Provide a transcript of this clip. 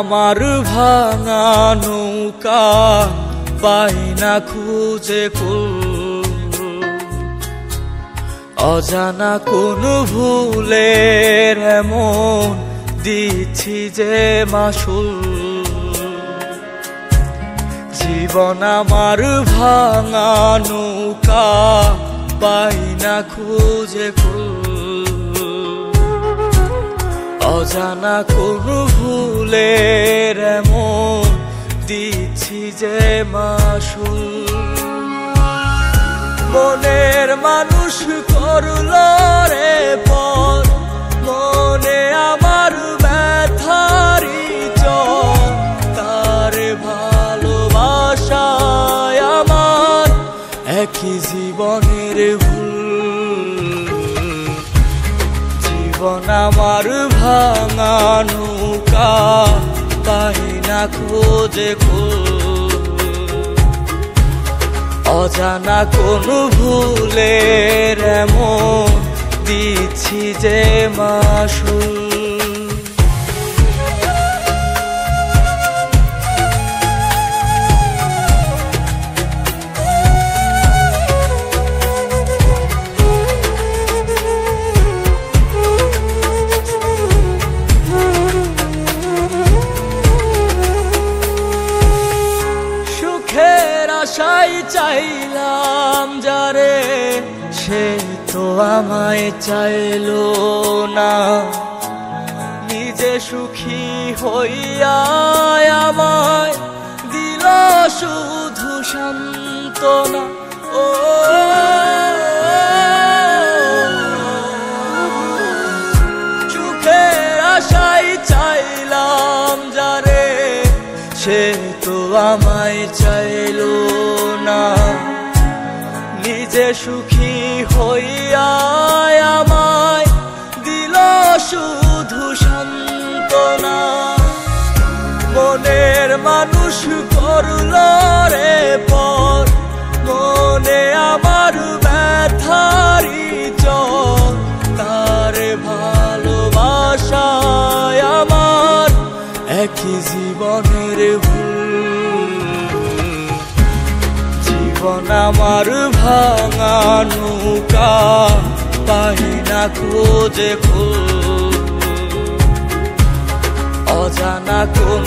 আমার ভাঙা নৌকা পাই না খুঁজে কুল, অজানা কোন ভুলের এমন দিচ্ছি যে মাসুল। জীবন আমার ভাঙা নৌকা পাই না খুঁজে কুল, অজানা কোন ভুলের এমন দিচ্ছি যে মাসুল। মনের মানুষ করলো রে পর, মনে আমার ব্যথারি চর, তার ভালোবাসায় আমার একই জীবনের ভুল। জীবন আমার ভাঙা নৌকা পাই না খোঁজে কুল, অজানা কোন ভুলের এমন দিচ্ছি যে মাসুল। আশাই চাইলাম যারে, সে তো আমায় চাইলো না। নিজে সুখী হইয়া আমায় দিল শুধু সান্ত্বনা। ও সুখের আশাই চাইলাম যারে, সে তো আমায় চাইলো না। নিজে সুখী হইয়া আমায় দিল শুধু সান্ত্বনা। মনের মানুষ করলো রে পর, মনে আমার ব্যথারি চর, তার ভালোবাসায় আমার একই জীবনের ভুল। জীবন আমার ভাঙা নৌকা পাই না খোঁজে কুল, অজানা কোন